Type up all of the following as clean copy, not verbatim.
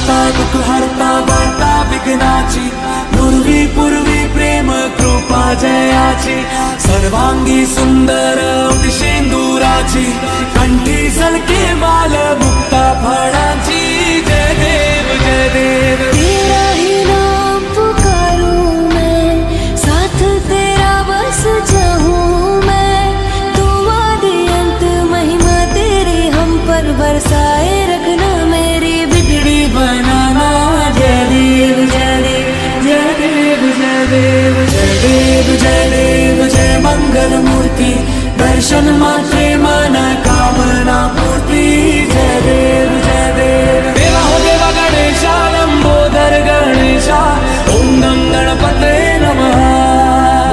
करता दुःख हरता वार्ता विघ्नाची पूर्वी प्रेम कृपा जयाची सर्वांगी सुंदर शेंदुराची कंठी झलके माल मुक्ता फळाची जय देव जय देव। तेरा ही नाम पुकारूं मैं, साथ तेरा बस चाहूं मैं। तुम आदि अंत महिमा तेरी हम पर बरसाए रखना, मेरी बिगड़ी बनाना जय देव जय देव जय देव जय देव जय देव जय देव जय मंगल मूर्ति दर्शन मात्रे मन कामना पूर्ति जय देव जय देव। देवा हो देवा गणेशा लंबोदर गणेशा ओम नम गणपते नमः।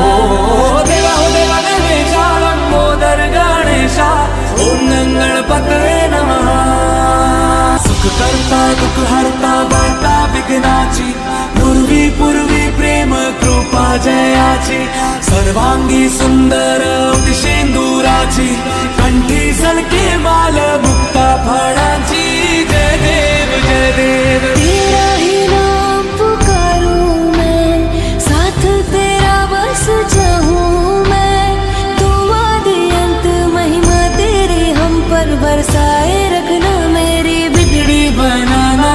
ओ देवा हो देवा गणेशा लंबोदर गणेशा ओम नम गणपते नमः। सुख करता दुःख हरता वार्ता विघ्नाची पूर्वी प्रेम कृपा जयाची सर्वांगी सुंदर शेंदुराची कंठी झलके माल मुक्ता फळाची जय देव जय देव। तेरा ही नाम पुकारूं मैं, साथ तेरा बस चाहूं मैं। तुम आदि अंत महिमा तेरी हम पर बरसाए रखना, मेरी बिगड़ी बनाना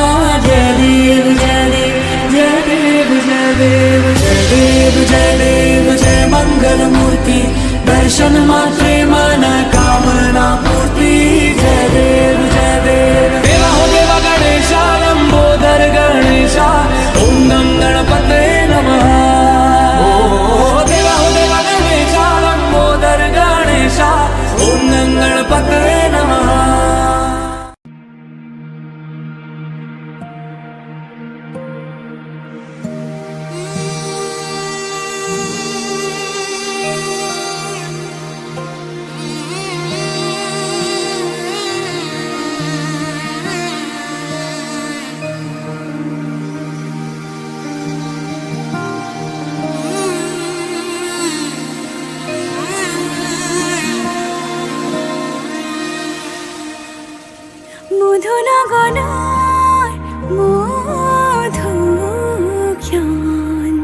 जय देव जय देव जय देव जय देव जय देव जय देव जय मंगल मूर्ति दर्शन मात्रे मन कामना पूर्ति जय देव जय देव। देवा हो देवा गणेशा लंबोदर गणेशा ओम नम गणपते नमः। ओ देवा हो देवा गणेशा लंबोदर गणेशा ओम नम गणपते नमः। মধুনগনার মধুক্ষণ,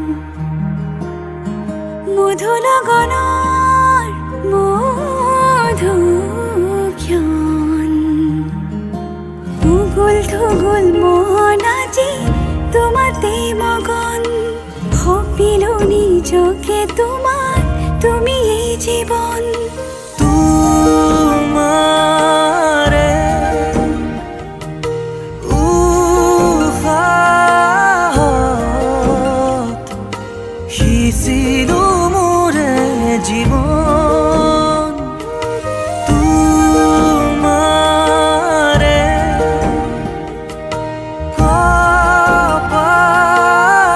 মধুনগনার মধুক্ষণ। উগুল থুগুল মন আজি তোমাতে মগন, ভাবিল নিজকে তোমার, তুমি এই জীবন। তোমারে সিলো মোরে জীবন তোমারে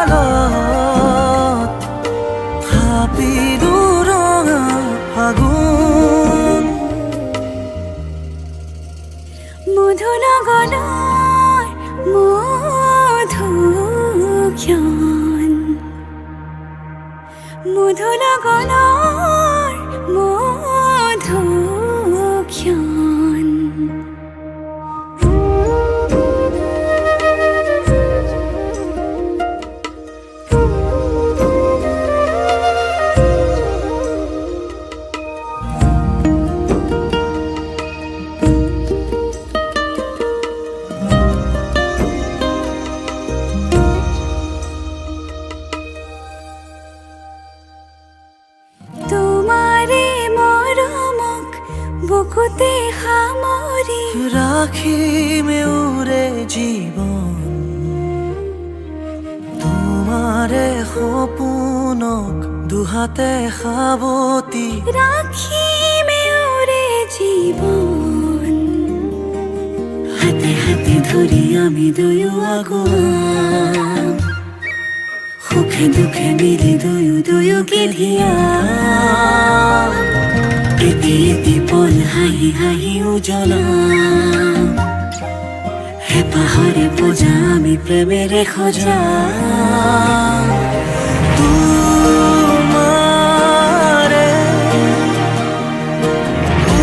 কপালত থাপিলো ৰঙা ফাগুন। মধুনগনাৰ মধুক্ষণ, মধুনগনাৰ মধুক্ষণ। বুকুতে সামৰি ৰাখিমে উৰে জীৱন তোমাৰে সপোনক দুহাতে সাৱতি ৰাখিমে উৰে জীৱন। হাতে হাতে ধৰি আমি দুয়ো আগুৱাম, সুখে দুখে মিলি দুয়োকে ধিয়াম। এটি এটি পল হাঁহি হাঁহি উজ্বলাম, হেঁপাহৰে পূজা আমি প্ৰেমেৰে সজাম। তোমাৰে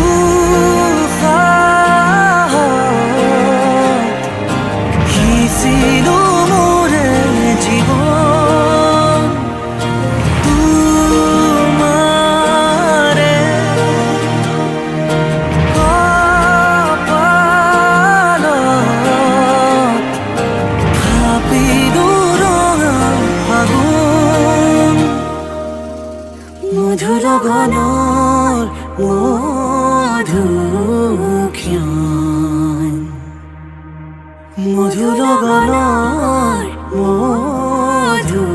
উশাহত সিঁচি মধু লগনৰ মধুক্ষণ।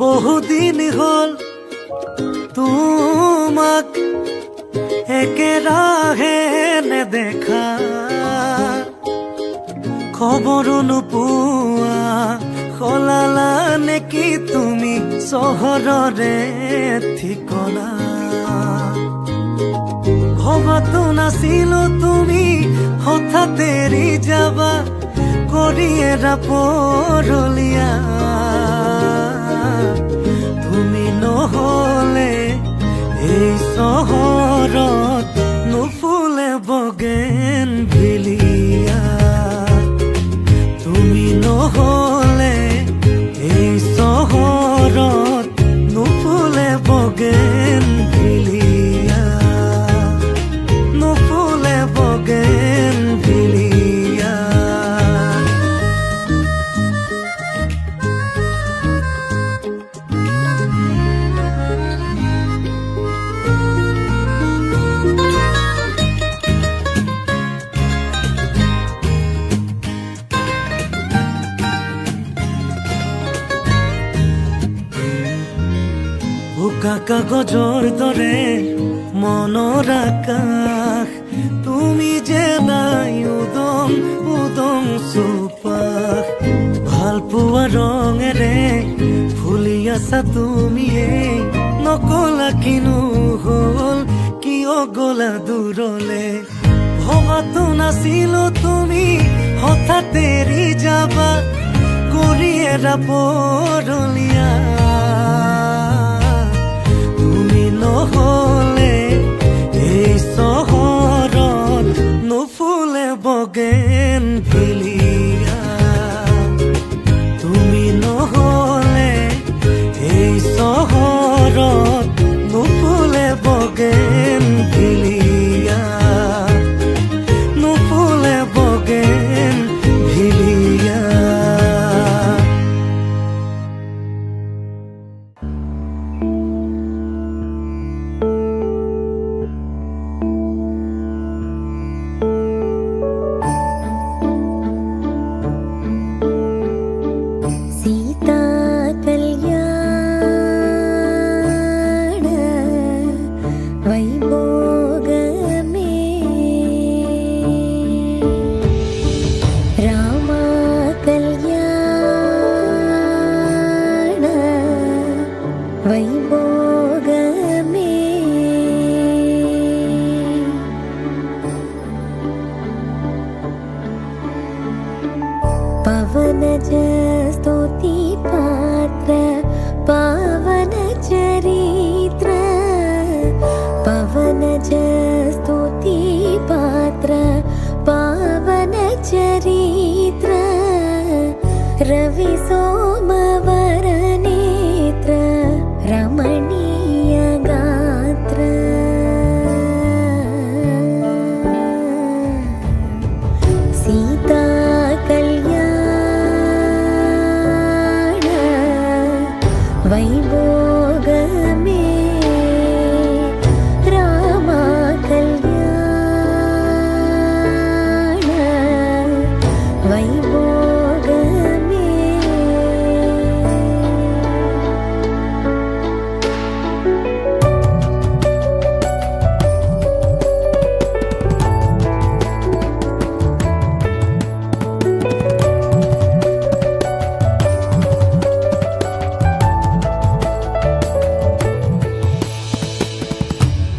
বহুদিন হল তোমাক একেৰাহে নেদেখা, খবৰো নোপোৱা সলালা নেকি তুমি চহৰৰে ঠিকনা। ভবাতো নাছিলো তুমি হঠাৎ এৰি যাবা, কৰি এৰা পৰলীয়া। তুমি নহলে এই চহৰত নুফুলে বগেন ভিলিয়া। তুমি নহলে এই চহৰত নুফুলে বগেন ভিলিয়া, নুফুলে বগেন ভিলিয়া। বোকা কাগজৰ দৰে মনৰ আকাশ, তুমি যে নাই উদং উদং চৌপাশ। ভাল পোৱা ৰঙেৰে ফুলি আছা তুমিয়ে, নকলা কিনো হল কিয় গলা দূৰলে। ভবাতো নাছিলো তুমি হঠাৎ এৰি যাবা, এৰা পৰলীয়া তুমি নহলে এই চহৰত নুফুলে বগেন ভিলিয়া তুমি নহলে এই চহৰত নুফুলে বগেন ভিলিয়া নুফুলে বগেন ভিলিয়া सीता कल्याण वैभोग में रामा कल्याण वैभोग में पवन स्तुति पात्र पावन चरित्र पवन स्तुति पात्र पावन चरित्र रवि सोमवर नेत्र रमणीय गात्र सीता कल्याण वैभोग में रामा कल्याण वैभोग में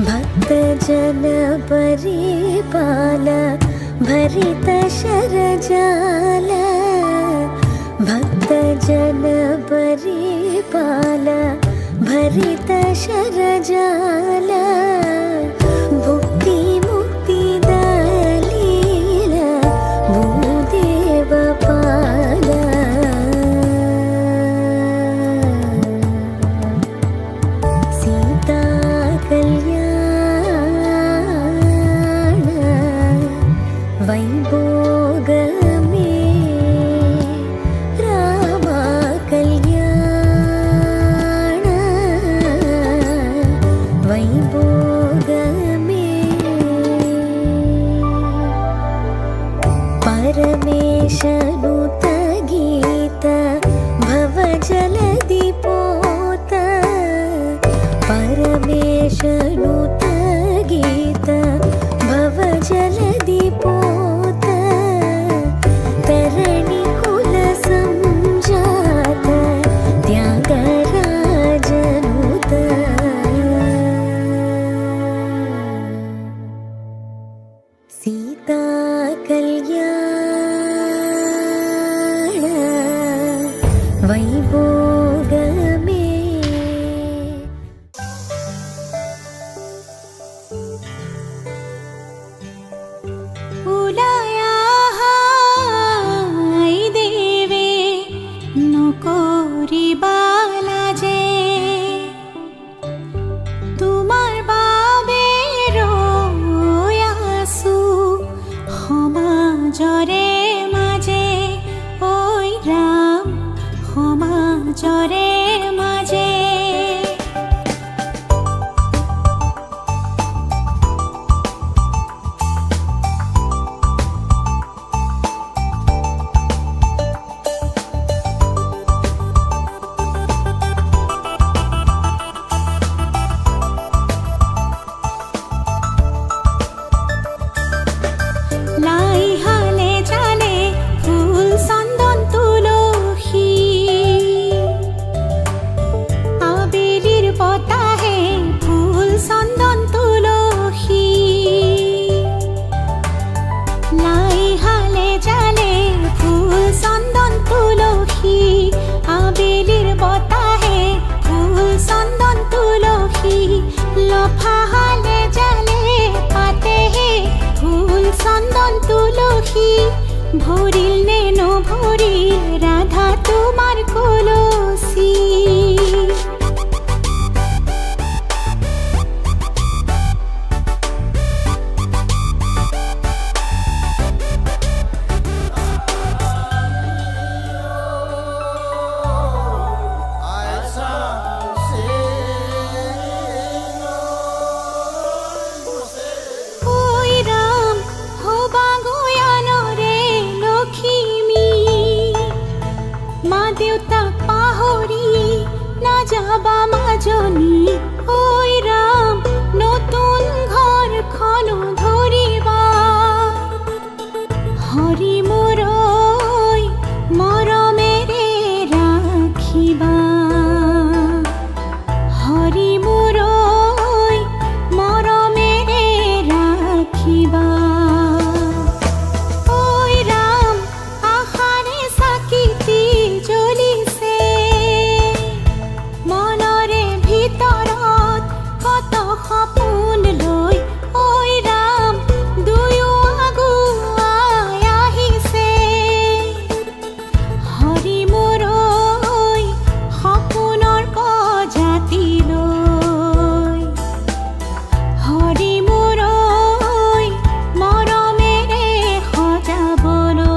भक्त जन परिपाल भरित शरजाल भक्त जन परिपाल भरित शरजाल भुक्ति मुक्ति दलील भूदेव पाल सीता कल्याण वैभोग में रामा कल्याण वैभोग में परमेशनुत गीत भव जलधि पोत परमेशनुत गीत भव जलधि पोत तरणि कुल संजात त्यागराजनुत सीता कल्याण वैभोग में उलाया हाय देवे नकोरी बालाजे तुम्हार बाबेरो आसु समाजरे माजे ओई राम समाजरे माजे लाई हाले जाले फूल चंदन तुलसी বন তুলসী ভরিল নে নভরিল রাধা তোমার কলসী ওই রাম হবা গয়ানো রে লখিমী মা দেউতা পাহৰি না যাবা মাজনী ওই ৰাম নতুন ঘৰখন ধৰিবা হৰি মোৰ ঐ মৰমেৰে ৰাখিবা হৰি মোৰ ঐ মৰমেৰে ৰাখিবা ওই ৰাম আশাৰে চাকিটি জ্বলিছে মনৰে ভিতৰত কত সপোন লৈ ওই ৰাম দুয়ো আগুৱাই আহিছে হৰি মোৰ ঐ সপোনৰ প্ৰজাতি লৈ হৰি মোৰ ঐ মৰমেৰে সজাবলৈ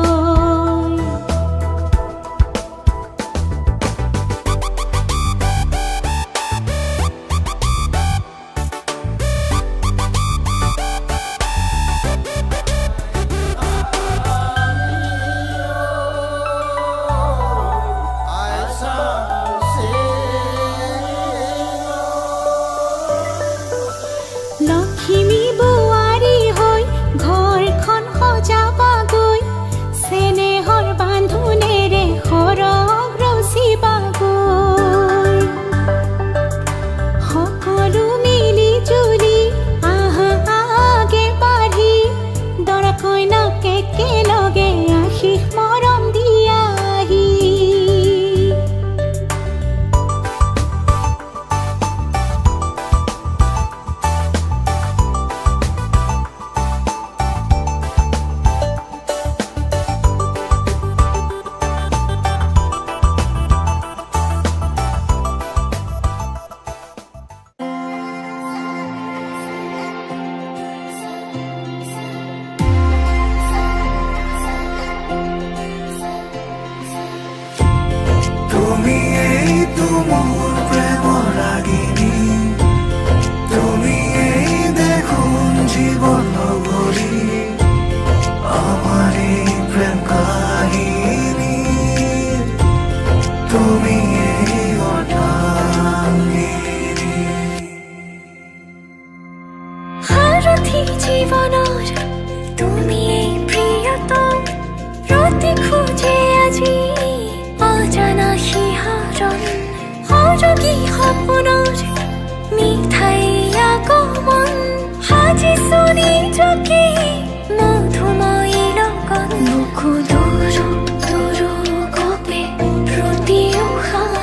লখিমী বোৱাৰী হৈ ঘৰখন সজাবাগৈ চেনেহৰ বান্ধোনেৰে সৰগ ৰচিবাগৈ সকলো মিলি জুলি আহা আগে বাঢ়ি দৰা কইনাক একেলগে আশীষ মৰম দিয়াহি তুমি এই তুমুর প্রেম রাগিনী তুমি এই দেখুন জীবন নগরী আমার এই প্রেম কাহিনী তুমি এই অর্ধাঙ্গিনী সাৰথি জীৱনৰ তুমি এই প্ৰিয়তম ৰতি খোজে আজি অজানা শিহৰণ সৰগী সপোনৰ মিঠাই আগমন সাজিছো নিজকে মধুময়ী লগত মোকো দূৰ দূৰ গপে প্ৰতি উশাহ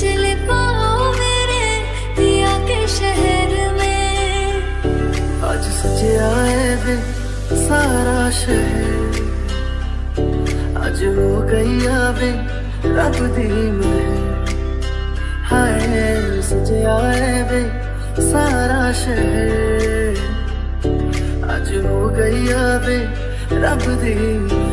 चले पाओ मेरे पिया के शहर में। आज सजया है वे सारा शहर, आज हो गई आवे रब दी महर। हाय सजया है वे सारा शहर, आज हो गई आवे रब दी महर।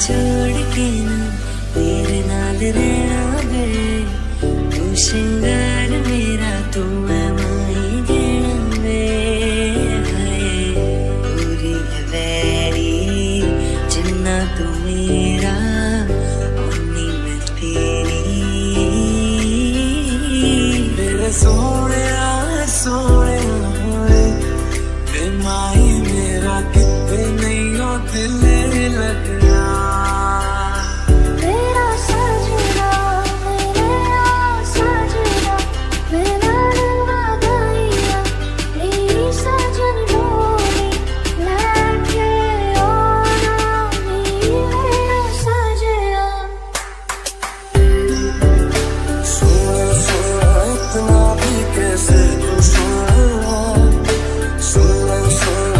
छोड़ के ना तेरे नाल रहना वे, तू श्रृंगार मेरा तू है माई देना वे। हाय पूरी है वैरी जिन्ना तू मेरा उन्नी मैं तेरी। मेरे सोने सोने ते माई मेरा कितने नहीं हो दिल लगना। So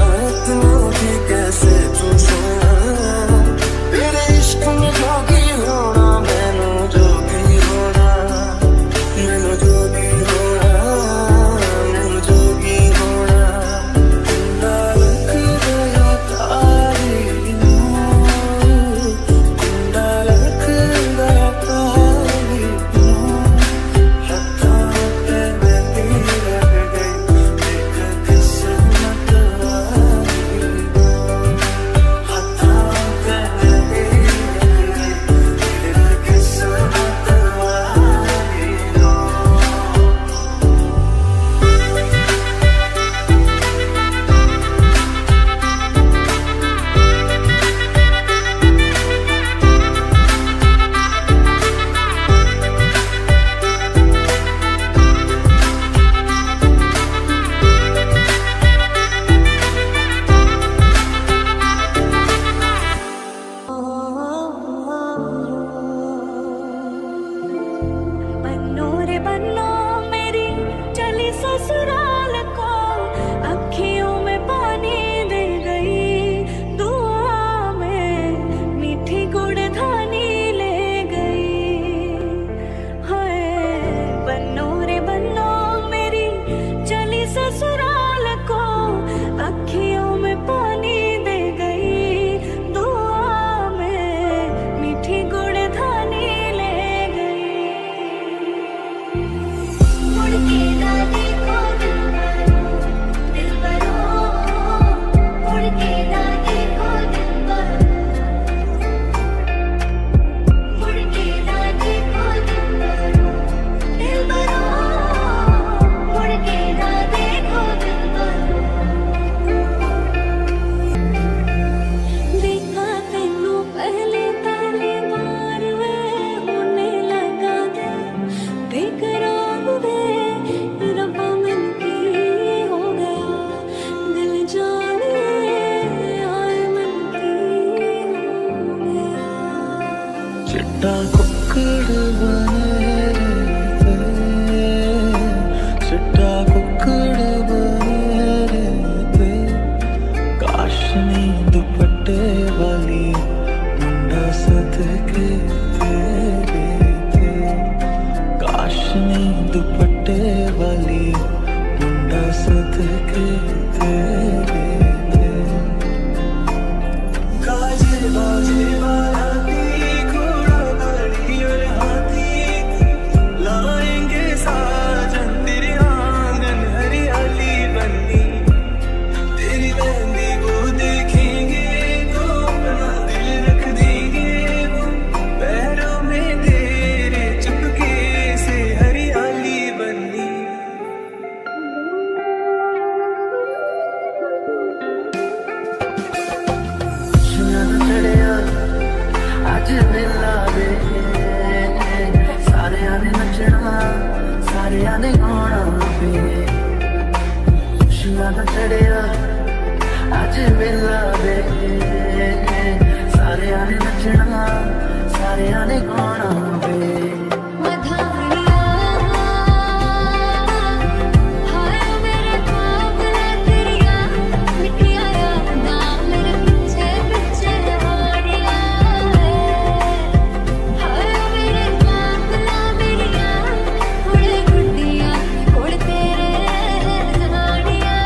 चिट्टा कुक्कड़ बने रहते, चिट्टा कुक्कड़ बने रहते, काशनी दुपट्टे वाली मुंडा सदके तेरे थे, काशनी दुपट्टे वाली मुंडा सदके तेरे थे। गाजे बाजे बाराती घोड़ा गाड़ी और हाथी लाएंगे साजन तेरे आंगन हरियाली बनी, तेरी मेहंदी को देखेंगे तो अपना दिल रख देंगे वो पैरों में तेरे चुपके से हरियाली बनी। चढ़िया आज मिला वे सारे आने नचना सारे आने गाना वे, खुशियां दा चढ़िया आज मिला वे सारे आने नचना सारे आने गाना वे। मधानिया हाय मेरे ख्वाब तेरिया मिठिया यादां मेरे पीछे पीछे हाड़िया, हाय मेरे ख्वाब मेरिया उड़े गुड्डिया उड़ तेरे हाड़िया।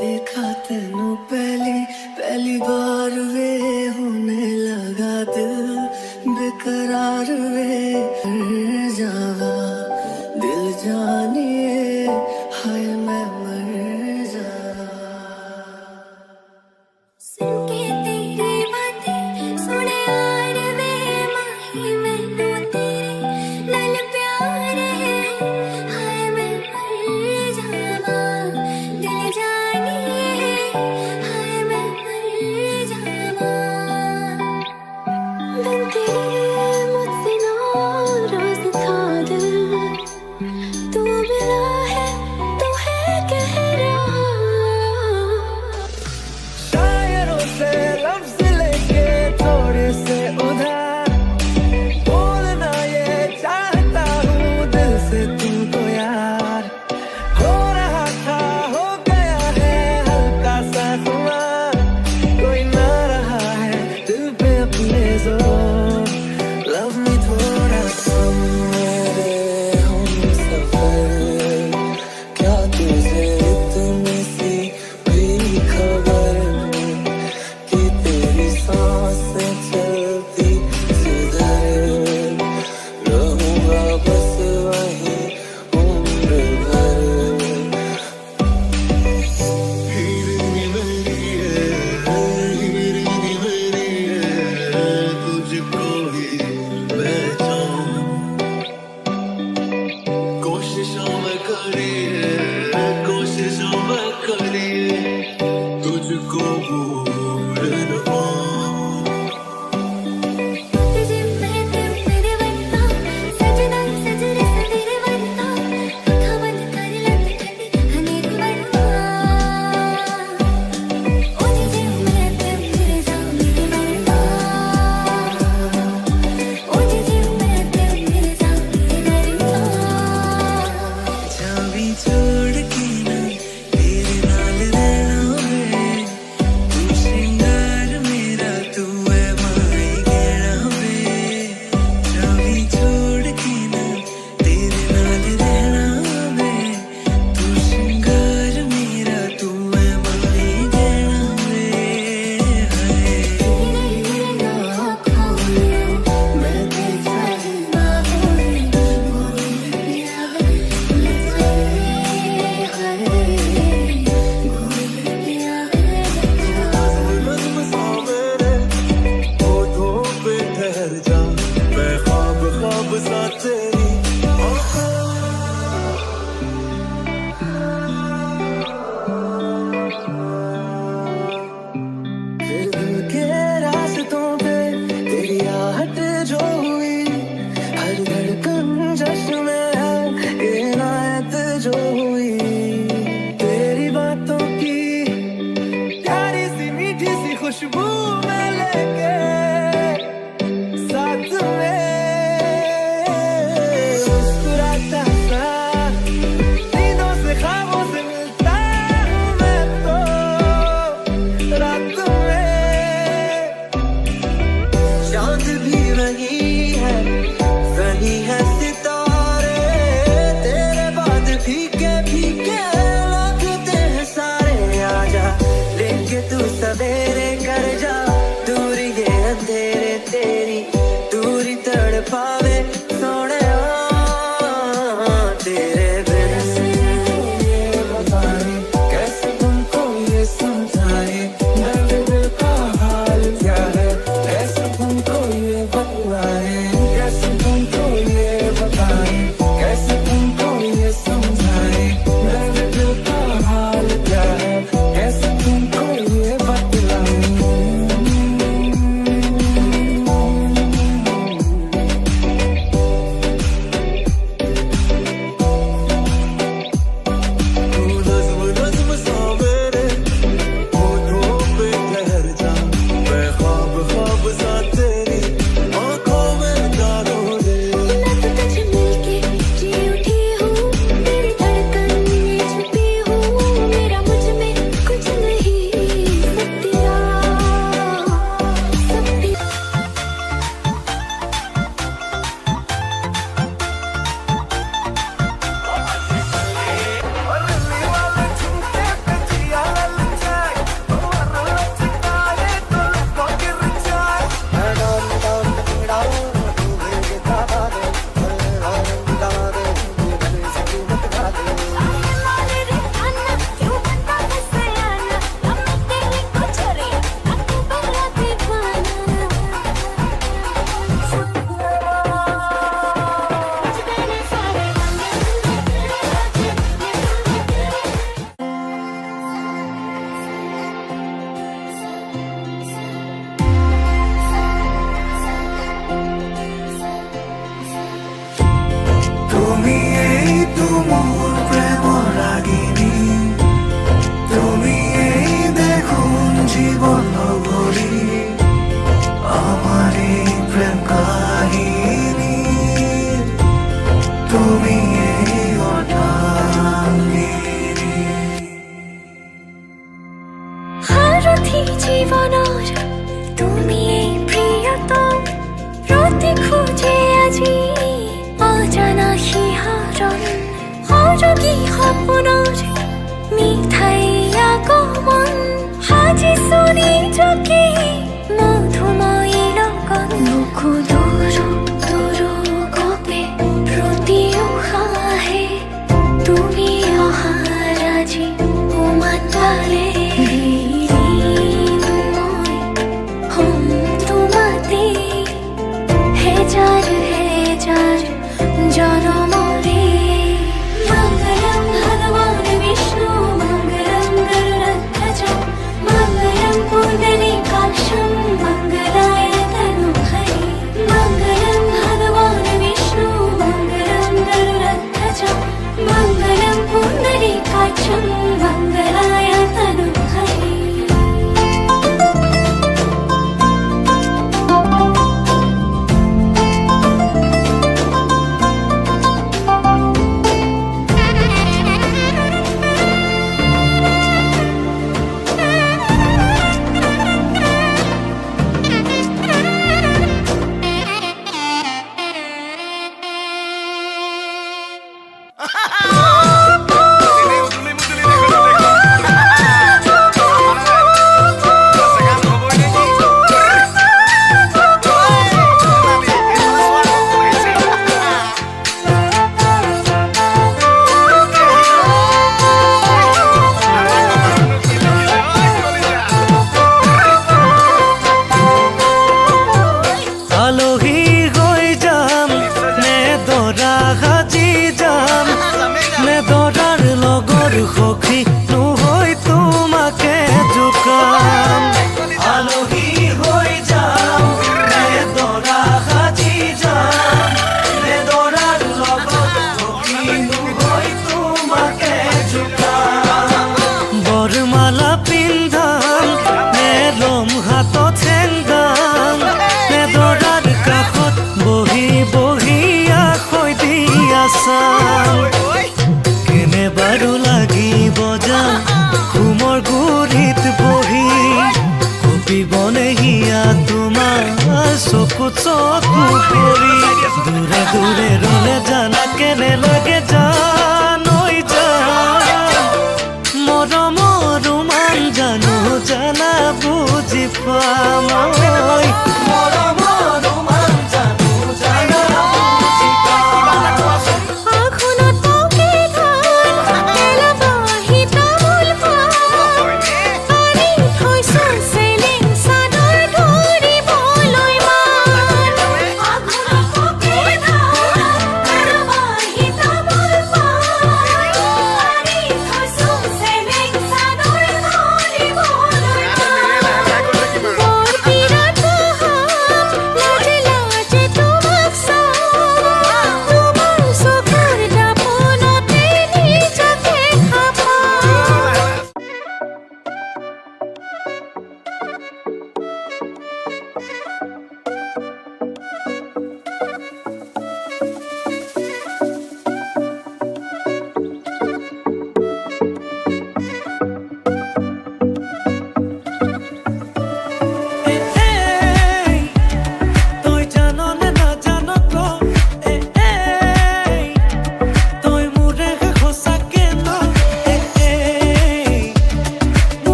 देखा तेनू पहली पहली बार वे होने लगा दिल बेकरार वे, मर जावा दिल जानिए हाय मैं मर जावा। सुन के तेरी बातें सुने यार वे माही मैनू तेरे नाल प्यार है, हाय मैं मर जावा दिल जानिए हाय मैं मर जावा। बिन तेरे मुझसे ना रोज था दिल दे सोने तेरे बिन ये बताए कैसे तुमको ये समझाए मेरे दिल का हाल क्या है कैसे तुमको ये बताए कैसे तुमको ये बताए कैसे तुमको ये समझाए मेरे दिल का हाल क्या है कैसे तुमको ये बताए नज़्म सवेरे होठों पे ठहर जा मैं ख्वाब ख्वाब सा तेरी आँखों में डालो रे मैं तो तुझे मिलके जी उठी हूँ तेरी धड़कन में छुपी हूँ मेरा मुझ में कुछ नहीं सत्या তুমি এই তুমুর প্রেম রাগিনী তুমি এই দেখুন জীবন নগরী আমার এই প্রেম কাহিনী তুমি এই অর্ধাঙ্গিনী সারথি জীবনৰ তুমি এই প্ৰিয়তম ৰাতি খুঁজে আজি অজানা শিহৰণ সৰগী সপোনৰ মিঠাই আগমন সাজিছো নিজকে মধুময়ী লগন বুকু দূৰ দূৰ গপে প্ৰতি উশাহে তুমি অহাৰ আজি উমান পালে মই হম তোমাতে হেজাৰ হেজাৰ জনমৰে মঙ্গলম ভগবান বিষ্ণু মঙ্গলম গৰুড়ধ্বজ মঙ্গলম পুণ্ডৰীকাক্ষম মঙ্গলায় তনুহৰি মঙ্গলম ভগবান বিষ্ণু মঙ্গলম গৰুড়ধ্বজ মঙ্গলম পুণ্ডৰীকাক্ষম মঙ্গলায় তনুহৰি আলহী হৈ যাম নে দৰা সাজি যাম নে দৰাৰ লগৰ সখী নহৈ তোমাকে জোকাম আলহী হৈ যাম নে দৰা সাজি যাম নে দৰাৰ লগৰ সখী নহৈ তোমাকে জোকাম বৰমালা পিন্ধাম নে লম হাতত চেংদাম নে দৰাৰ কাষত বহি বহি আখৈ দি আছাম কেনে বাৰু লাগিব যাম ঘুমৰ গুৰিত বহি কপিবনে হিয়া তোমাৰ চকুত চকু পৰি দূৰে দূৰে ৰলে জানা কেনে লাগে জানৈ জান মৰমৰ ৰোমান জানো জানা বুজি পাম মৰমৰ ৰোমান জানো জানা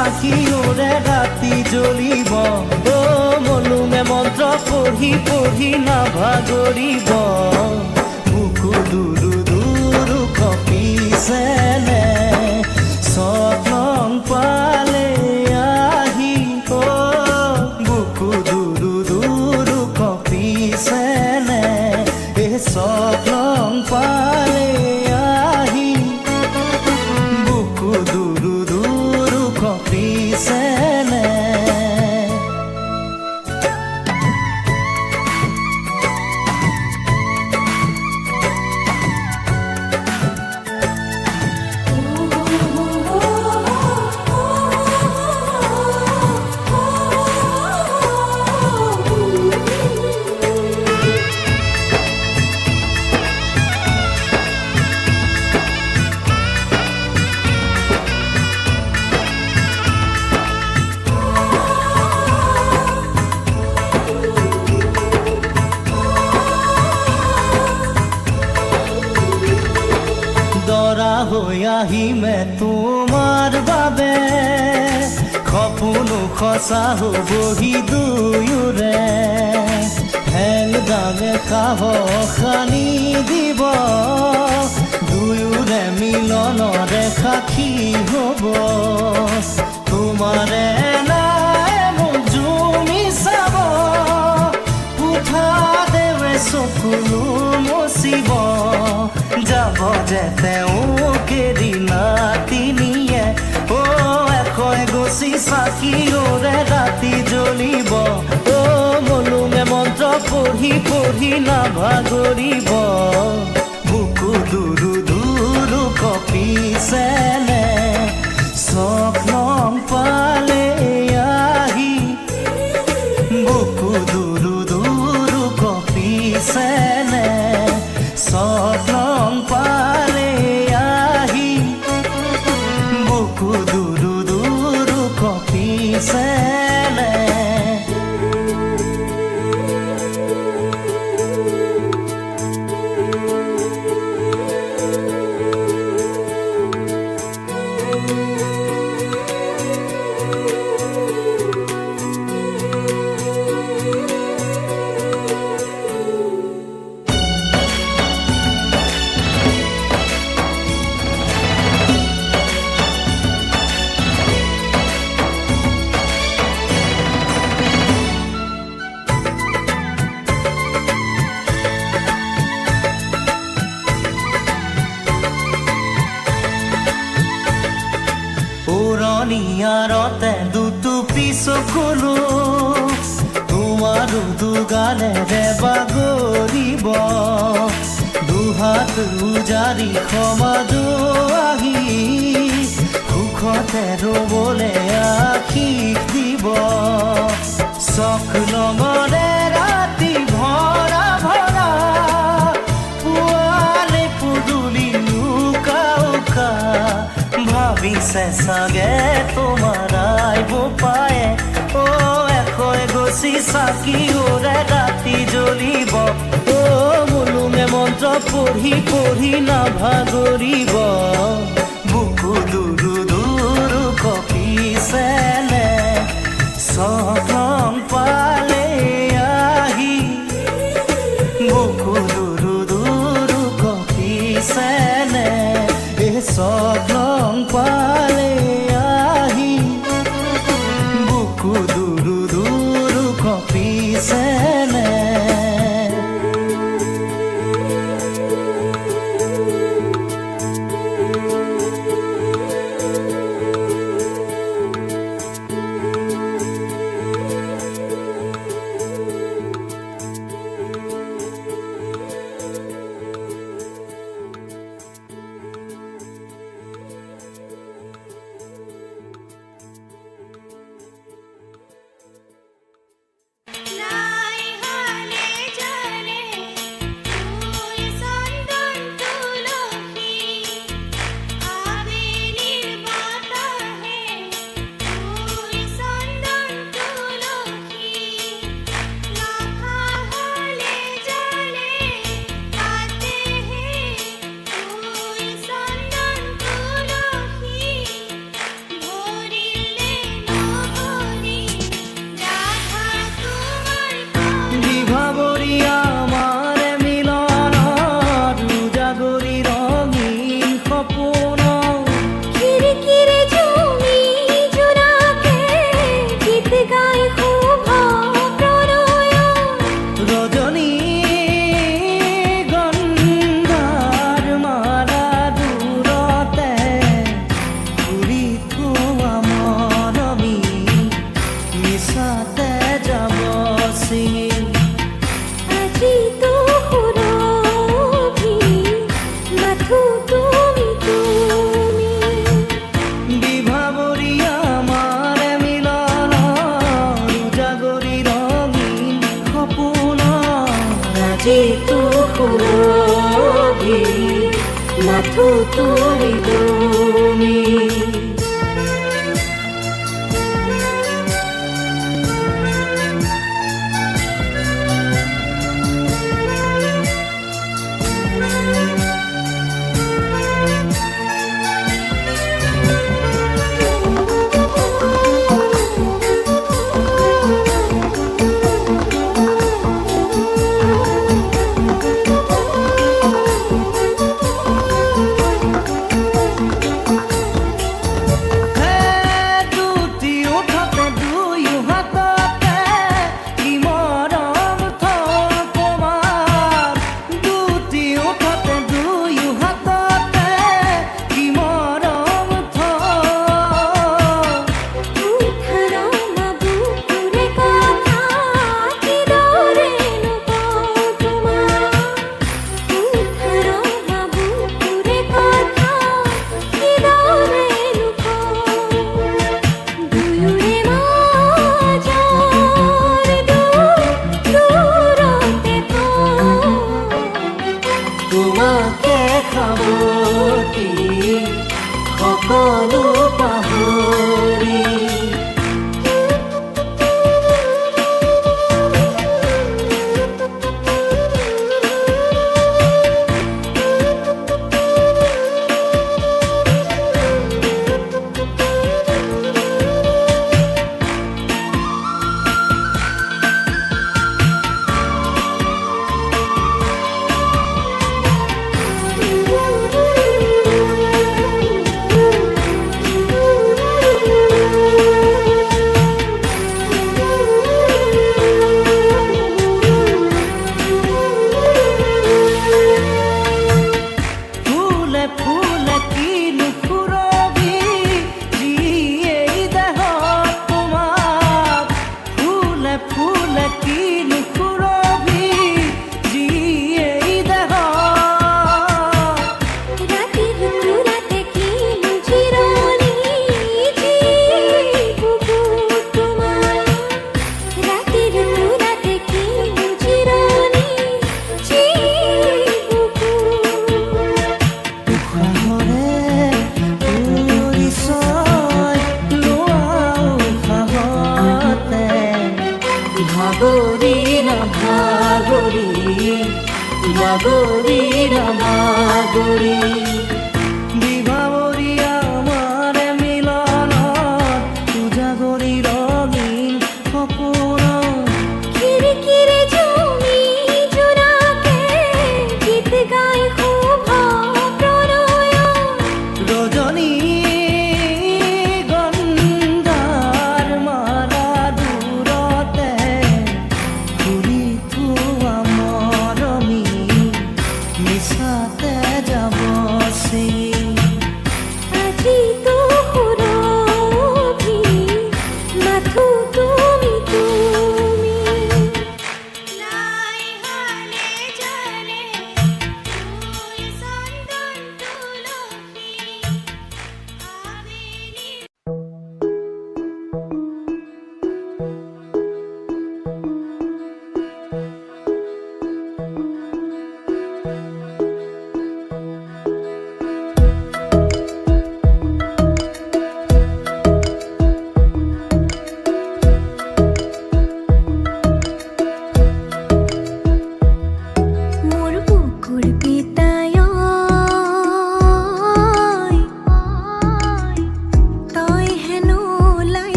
চাকিওৰে ৰাতি জ্বলিব অ মলুমে মন্ত্ৰ পঢ়ি পঢ়ি নাভাগৰিব বুকু দুৰু দুৰু কঁপিছেনে স্বপ্ন পালে আহি অ বুকু দুৰু দুৰু কঁপিছেনে এই স্বপ্ন পালে আহি বুকু দুৰু দুৰু কঁপিছেনে দৰা হৈ আহিমে তোমাৰ বাবে সপোনো সঁচা হ'বহি দুয়োৰে হেংদামে সাহস আনি দিব দুয়োৰে মিলনৰে সাক্ষী হ'ব তোমাৰে নাই মোক জুমি চাব উঠা দেৱে চকুলো মচিব যাব যে তেওঁক এৰি নাতিনিয়ে অ এশই গছি চাকিওৰে ৰাতি জ্বলিব অ মলুমে মন্ত্ৰ পঢ়ি পঢ়ি নাভাগৰিব বুকু দুৰু দুৰু কঁপিছেনে স্বপ্ন পালে আহি বুকু দুৰু দুৰু কঁপিছেনে স্বপ্ন পালে আহি বুকু দুৰু দুৰু কঁপিছেনে উৰণীয়াৰতে দুটুপি চকুলো তোমাৰো দুগালেৰে বাগৰিব দুহাত উজাৰি সমাজো আহি সুখতে ৰ'বলে আশীষ দিব চকলঙৰে ৰাতি ভৰা ভৰা পুৱালে পদূলি উকা উকা ভাবিছে চাগে তোমাৰ আইব পায়ে অ এশই গছি চাকিওৰে ৰাতি জ্বলিব অ মলুমে মন্ত্ৰ পঢ়ি পঢ়ি নাভাগৰিব বুকু দুৰু দুৰু কঁপিছেনে স্বপ্ন পালে আহি বুকু দুৰু দুৰু কঁপিছেনে এই স্বপ্ন পালে আহি বুকু দুৰু দুৰু কঁপিছেনে যিটো সুৰভি মাথো তুমি তুমি তোমাকে খাবতি সকলো পাহৰি ভাগৰি ভাগৰি বিভাৱৰীয়া আমাৰ মিলনত উজাগৰি ৰঙীন সপোন খিৰিকিৰে জমি জোনাকে গীত গাই শুভ প্ৰণয় ৰজনী গন্ধাৰ মালা দূৰতে ঘূৰি থোৱা মৰমী মিছাতে যাব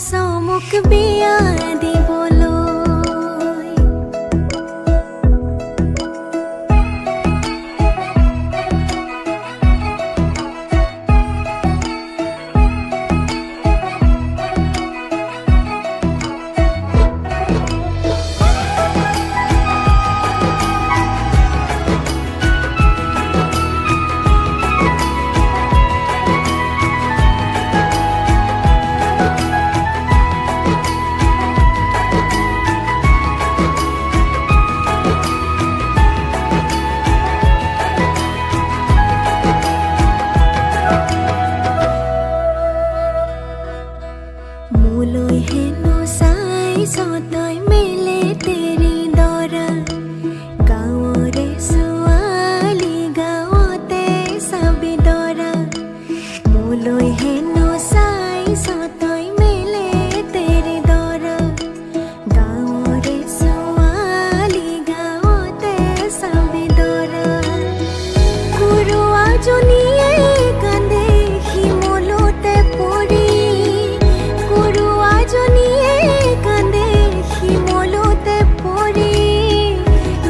চমুক বিয়া দিবলৈ। মোলৈ হেনো চাইছ তই মেলে তেৰি দৰা, গাঁৱৰে ছোৱালী গাঁৱতে চাবি দৰা। মোলৈ হেনো চাইছ তই মেলে তেৰি দৰা, গাঁৱৰে ছোৱালী গাঁৱতে চাবি দৰা। কুৰুৱাজনীয়ে কান্দে শিমলুতে পৰি, কুৰুৱাজনীয়ে কান্দে শিমলুতে পৰি।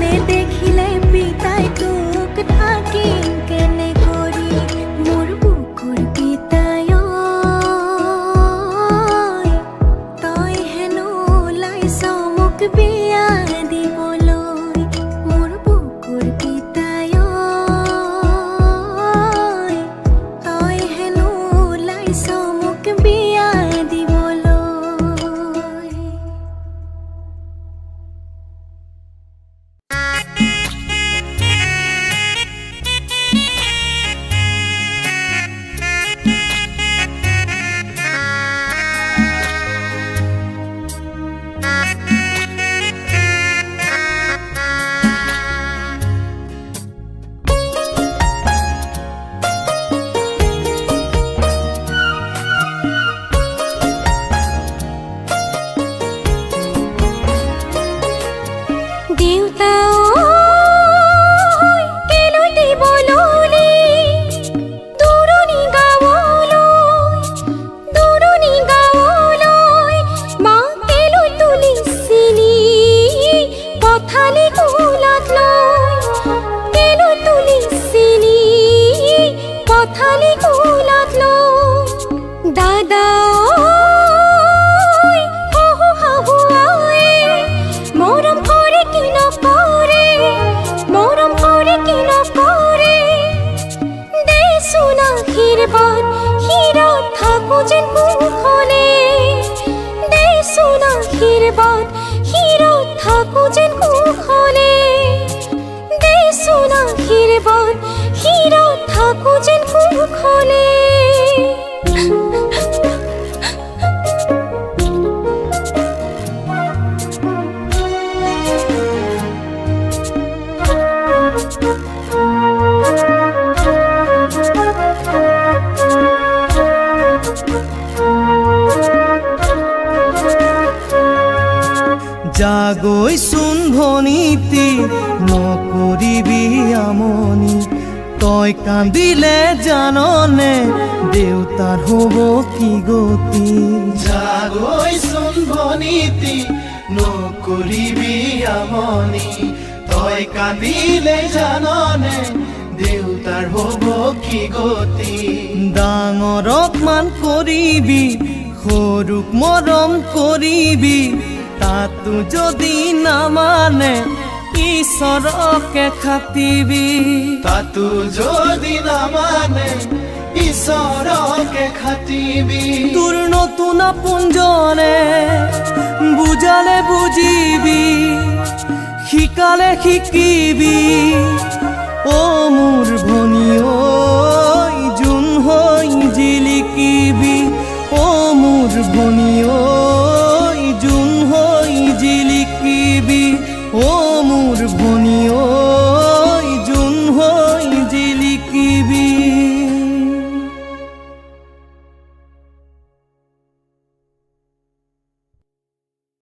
নেদেখিলে পিতাই তোক থাকি কেনে কৰি, মোৰ বুকুৰ পিতাই তই হেনো ওলাইছ মোক বিয়া দিবলৈ। মোৰ বুকুৰ পিতাই তই হেনো ওলাইছ মোক বিয়া দিবলৈ। দেউতা কেলৈ দিব ললি দূৰণি গাঁৱলৈ, মা কেলৈ তুলিছিলি পথালি কোলাত লৈ, কেলৈ তুলিছিলি পথালি কোলাত লৈ। দাদা শহু শাহুৱাই মৰম কৰে কি নকৰে, মৰম কৰে কি নকৰে। দেচোন আশীৰ্বাদ শিৰত থাকো যেন কুশলে, দেচোন আশীৰ্বাদ শিৰত থাকো যেন কুশলে, দেচোন আশীৰ্বাদ শিৰত থাকো যেন কুশলে। জাগৈচোন ভনীতি নকৰিবি আমনি, তই কান্দিলে জাননে দেউতাৰ হ'ব কি গতি। জাগৈচোন ভনীতি নকৰিবি আমনি, তই কান্দিলে জাননে দেউতাৰ হ'ব কি গতি। ডাঙৰক মান কৰিবি সৰুক মৰম কৰিবি, তাতো যদি নামানে ঈশ্বৰকে খাটিবি, তাতো যদি নামানে ঈশ্বৰকে খাটিবি। তোৰ নতুন আপোনজনে বুজালে বুজিবি, শিকালে শিকিবি,